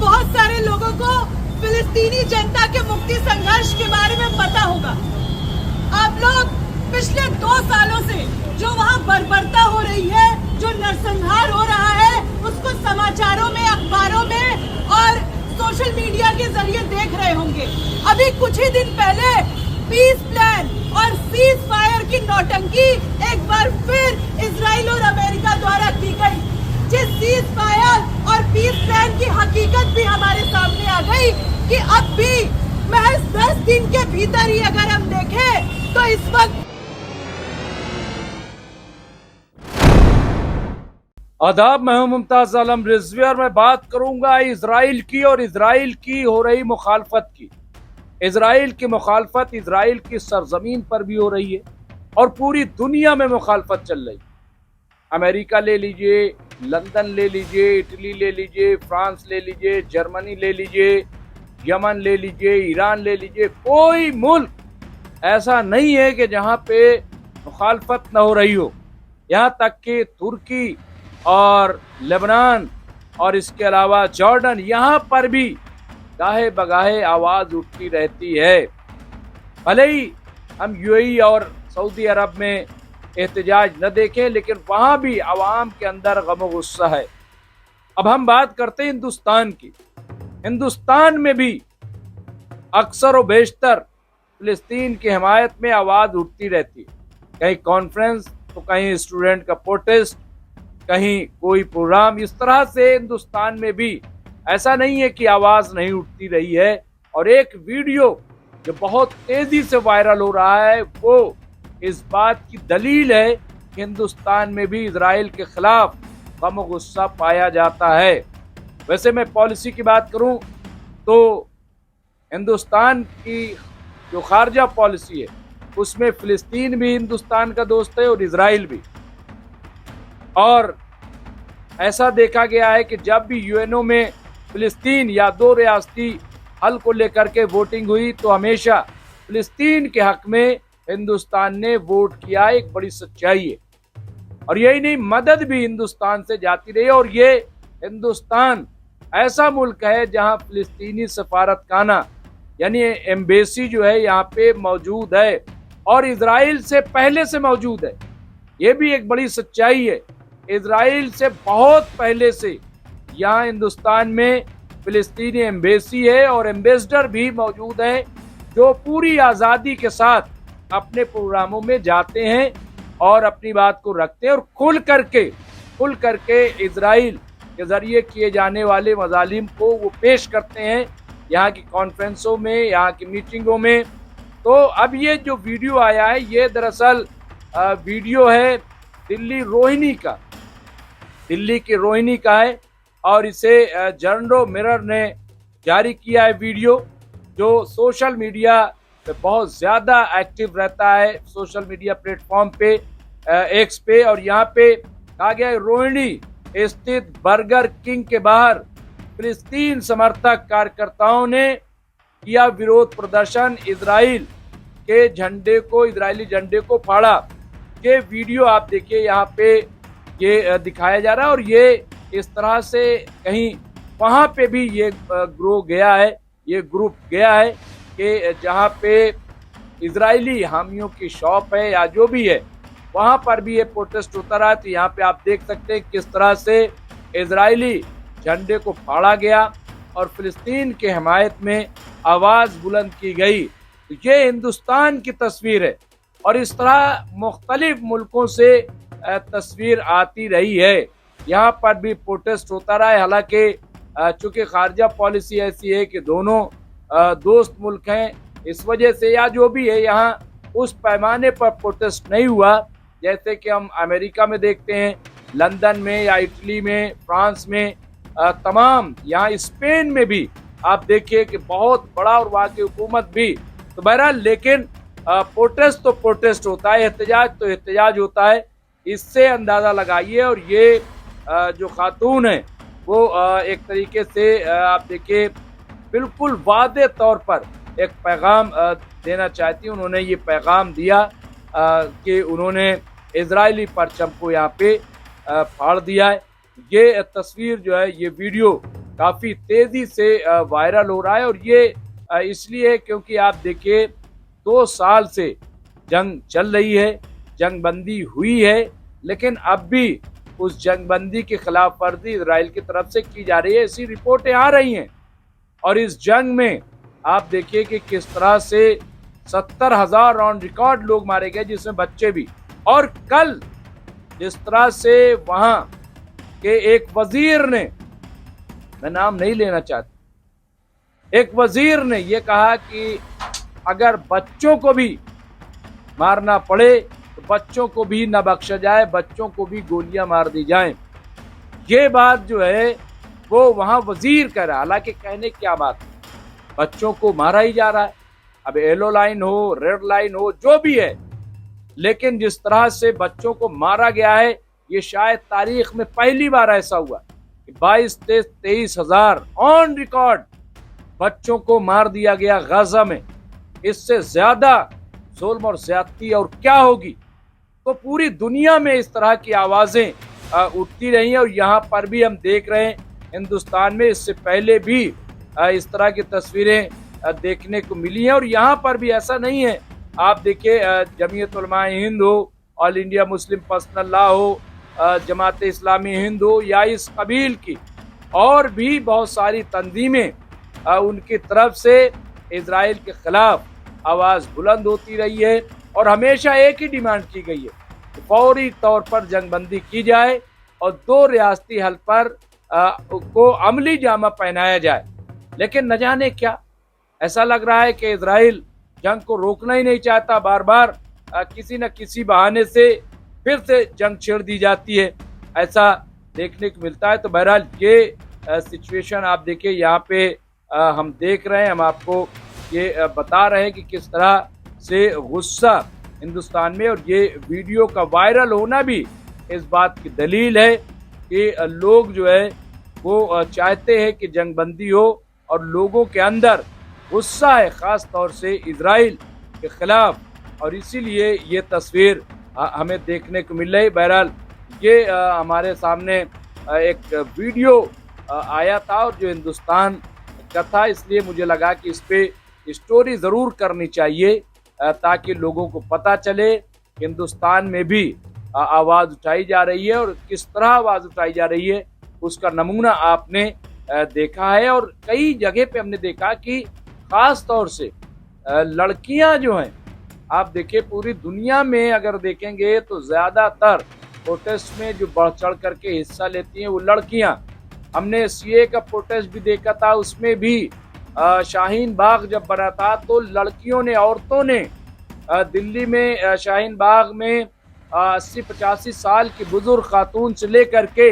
बहुत सारे लोगों को फिलिस्तीनी जनता के मुक्ति संघर्ष के बारे में पता होगा। आप लोग पिछले 2 सालों से जो वहाँ बर्बरता हो रही है, जो नरसंहार हो रहा है, उसको समाचारों में, अखबारों में और सोशल मीडिया के जरिए देख रहे होंगे। अभी कुछ ही दिन पहले पीस प्लान और सीज फायर की नौटंकी एक बार फिर इजराइल और अमेरिका द्वारा की गई, जिस सीज फायर और पीस प्लान की हकीकत भी हमारे सामने आ गई कि अब भी महज 10 दिन के भीतर ही अगर हम देखें तो इस वक्त आदाब, मैं हूं मुमताज आलम रिजवी और मैं बात करूंगा इजराइल की और इजराइल की हो रही मुखालफत की। इजराइल की मुखालफत इजराइल की सरजमीन पर भी हो रही है और पूरी दुनिया में मुखालफत चल रही है। अमेरिका ले लीजिए, लंदन ले लीजिए, इटली ले लीजिए, फ्रांस ले लीजिए, जर्मनी ले लीजिए, यमन ले लीजिए, ईरान ले लीजिए, कोई मुल्क ऐसा नहीं है कि जहां पे मुखालफत न हो रही हो। यहाँ तक कि तुर्की और लेबनान और इसके अलावा जॉर्डन, यहाँ पर भी गाहे बगाहे आवाज उठती रहती है। भले ही हम यूएई और सऊदी अरब में एहतजाज न देखें, लेकिन वहां भी आवाम के अंदर गम गुस्सा है। अब हम बात करते हैं हिंदुस्तान की। हिंदुस्तान में भी अक्सर व बेशतर फिलिस्तीन की हिमायत में आवाज उठती रहती है। कहीं कॉन्फ्रेंस तो कहीं स्टूडेंट का प्रोटेस्ट, कहीं कोई प्रोग्राम। इस तरह से हिंदुस्तान में भी ऐसा नहीं है कि आवाज नहीं उठती रही है। और एक वीडियो जो बहुत तेजी से वायरल हो रहा है वो इस बात की दलील है कि हिंदुस्तान में भी इजराइल के खिलाफ गम गुस्सा पाया जाता है। वैसे मैं पॉलिसी की बात करूं तो हिंदुस्तान की जो खारजा पॉलिसी है उसमें फिलिस्तीन भी हिंदुस्तान का दोस्त है और इजराइल भी। और ऐसा देखा गया है कि जब भी यूएनओ में फिलिस्तीन या 2 रियासती हल को लेकर के वोटिंग हुई तो हमेशा फिलिस्तीन के हक में हिंदुस्तान ने वोट किया। एक बड़ी सच्चाई है। और यही नहीं, मदद भी हिंदुस्तान से जाती रही। और ये हिंदुस्तान ऐसा मुल्क है जहां फिलिस्तीनी सफारतखाना यानी एम्बेसी जो है यहाँ पे मौजूद है और इजराइल से पहले से मौजूद है। ये भी एक बड़ी सच्चाई है। इजराइल से बहुत पहले से यहाँ हिंदुस्तान में फिलिस्तीनी एम्बेसी है और एम्बेसडर भी मौजूद हैं जो पूरी आज़ादी के साथ अपने प्रोग्रामों में जाते हैं और अपनी बात को रखते हैं और खुल करके इजराइल के जरिए किए जाने वाले मजालिम को वो पेश करते हैं यहाँ की कॉन्फ्रेंसों में, यहाँ की मीटिंगों में। तो अब ये जो वीडियो आया है ये दरअसल वीडियो है दिल्ली की रोहिणी का है और इसे जर्नल मिरर ने जारी किया है। वीडियो जो सोशल मीडिया पे बहुत ज़्यादा एक्टिव रहता है, सोशल मीडिया प्लेटफॉर्म पे, एक्स पे। और यहाँ पे कहा गया है रोहिणी स्थित बर्गर किंग के बाहर फिलिस्तीन समर्थक कार्यकर्ताओं ने किया विरोध प्रदर्शन, इजराइली झंडे को फाड़ा। ये वीडियो आप देखिए, यहाँ पे ये दिखाया जा रहा है और ये इस तरह से कहीं वहाँ पे भी ये ग्रुप गया है कि जहाँ पे इजरायली हामियों की शॉप है या जो भी है वहाँ पर भी ये प्रोटेस्ट होता रहा। तो यहाँ पे आप देख सकते हैं किस तरह से इजरायली झंडे को फाड़ा गया और फिलिस्तीन के हिमायत में आवाज़ बुलंद की गई। तो ये हिंदुस्तान की तस्वीर है और इस तरह मुख्तलिफ मुल्कों से तस्वीर आती रही है। यहाँ पर भी प्रोटेस्ट होता रहा है। हालांकि चूंकि खारजा पॉलिसी ऐसी है कि दोनों दोस्त मुल्क हैं, इस वजह से या जो भी है यहाँ उस पैमाने पर प्रोटेस्ट नहीं हुआ जैसे कि हम अमेरिका में देखते हैं, लंदन में या इटली में, फ्रांस में, तमाम यहाँ स्पेन में भी आप देखिए कि बहुत बड़ा और वहाँ की हुकूमत भी। तो बहरहाल लेकिन प्रोटेस्ट तो प्रोटेस्ट होता है, एहतजाज तो एहतजाज होता है। इससे अंदाज़ा लगाइए। और ये जो खातून है वो एक तरीके से आप देखिए बिल्कुल वादे तौर पर एक पैगाम देना चाहती हैं। उन्होंने ये पैगाम दिया कि उन्होंने इजरायली परचम को यहाँ पे फाड़ दिया है। ये तस्वीर जो है, ये वीडियो काफ़ी तेज़ी से वायरल हो रहा है। और ये इसलिए क्योंकि आप देखिए 2 साल से जंग चल रही है, जंगबंदी हुई है, लेकिन अब भी उस जंगबंदी की खिलाफ वर्जी इजराइल की तरफ से की जा रही है, ऐसी रिपोर्टें आ रही हैं। और इस जंग में आप देखिए कि किस तरह से 70,000 ऑन रिकॉर्ड लोग मारे गए, जिसमें बच्चे भी। और कल जिस तरह से वहां के एक वजीर ने, मैं नाम नहीं लेना चाहता, एक वजीर ने यह कहा कि अगर बच्चों को भी मारना पड़े तो बच्चों को भी न बख्शा जाए, बच्चों को भी गोलियां मार दी जाएं। ये बात जो है वो वहां वजीर कह रहा है। हालांकि कहने क्या बात, बच्चों को मारा ही जा रहा है, अब येलो लाइन हो, रेड लाइन हो, जो भी है, लेकिन जिस तरह से बच्चों को मारा गया है, ये शायद तारीख में पहली बार ऐसा हुआ कि 22-23 हजार ऑन रिकॉर्ड बच्चों को मार दिया गया गाजा में। इससे ज्यादा जुल्म और ज्यादती और क्या होगी। तो पूरी दुनिया में इस तरह की आवाजें उठती रही हैं, और यहाँ पर भी हम देख रहे हैं हिंदुस्तान में इससे पहले भी इस तरह की तस्वीरें देखने को मिली हैं। और यहाँ पर भी ऐसा नहीं है, आप देखिए जमीयत उलमाए हिंद हो, all India Muslim personal law हो, जमात इस्लामी हिंद हो, या इस कबील की और भी बहुत सारी तंजीमें, उनकी तरफ से इजराइल के खिलाफ आवाज़ बुलंद होती रही है। और हमेशा एक ही डिमांड की गई है कि फौरी तौर पर जंगबंदी की जाए और 2 रियासती हल पर को अमली जामा पहनाया जाए। लेकिन न जाने क्या, ऐसा लग रहा है कि इजराइल जंग को रोकना ही नहीं चाहता, बार बार किसी न किसी बहाने से फिर से जंग छेड़ दी जाती है, ऐसा देखने को मिलता है। तो बहरहाल ये सिचुएशन आप देखिए, यहाँ पे हम देख रहे हैं, हम आपको ये बता रहे हैं कि किस तरह से गुस्सा हिंदुस्तान में, और ये वीडियो का वायरल होना भी इस बात की दलील है कि लोग जो है वो चाहते हैं कि जंगबंदी हो, और लोगों के अंदर गुस्सा है ख़ास तौर से इजराइल के खिलाफ, और इसीलिए ये तस्वीर हमें देखने को मिल रही। बहरहाल ये हमारे सामने एक वीडियो आया था, और जो हिंदुस्तान का था, इसलिए मुझे लगा कि इस पे स्टोरी ज़रूर करनी चाहिए, ताकि लोगों को पता चले हिंदुस्तान में भी आवाज़ उठाई जा रही है, और किस तरह आवाज़ उठाई जा रही है उसका नमूना आपने देखा है। और कई जगह पे हमने देखा कि ख़ास तौर से लड़कियां जो हैं, आप देखिए पूरी दुनिया में अगर देखेंगे तो ज़्यादातर प्रोटेस्ट में जो बढ़ चढ़ करके हिस्सा लेती हैं वो लड़कियां। हमने सीए का प्रोटेस्ट भी देखा था, उसमें भी शाहीन बाग जब बना था तो लड़कियों ने, औरतों ने दिल्ली में शाहीन बाग में 80-85 साल की बुजुर्ग खातून से लेकर के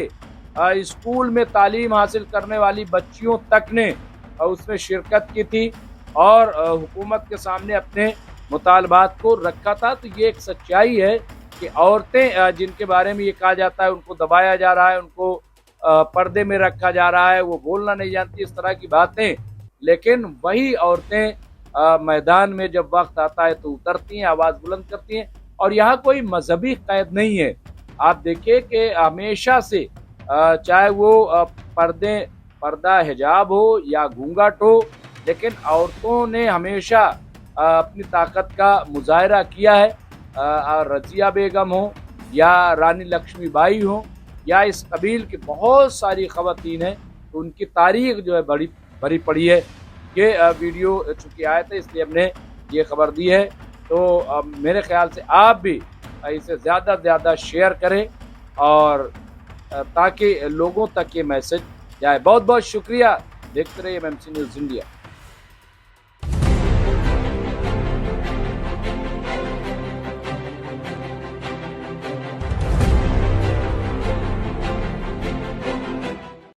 स्कूल में तालीम हासिल करने वाली बच्चियों तक ने उसमें शिरकत की थी, और हुकूमत के सामने अपने मुतालबात को रखा था। तो ये एक सच्चाई है कि औरतें जिनके बारे में ये कहा जाता है उनको दबाया जा रहा है, उनको पर्दे में रखा जा रहा है, वो बोलना नहीं जानती, इस तरह की बातें, लेकिन वही औरतें मैदान में जब वक्त आता है तो उतरती हैं, आवाज़ बुलंद करती हैं। और यहाँ कोई मजहबी कैद नहीं है। आप देखिए कि हमेशा से चाहे वो पर्दा हिजाब हो या घूंघट हो, लेकिन औरतों ने हमेशा अपनी ताकत का मुजाहरा किया है। रजिया बेगम हो या रानी लक्ष्मीबाई हो या इस कबील की बहुत सारी ख़वातीन हैं, तो उनकी तारीख जो है बड़ी भरी पड़ी है। ये वीडियो चूँकि आया था इसलिए हमने ये खबर दी है। तो मेरे ख्याल से आप भी इसे ज़्यादा से ज़्यादा शेयर करें, और ताकि लोगों तक ये मैसेज जाए। बहुत बहुत शुक्रिया। देखते रहिए एमएमसी न्यूज़ इंडिया।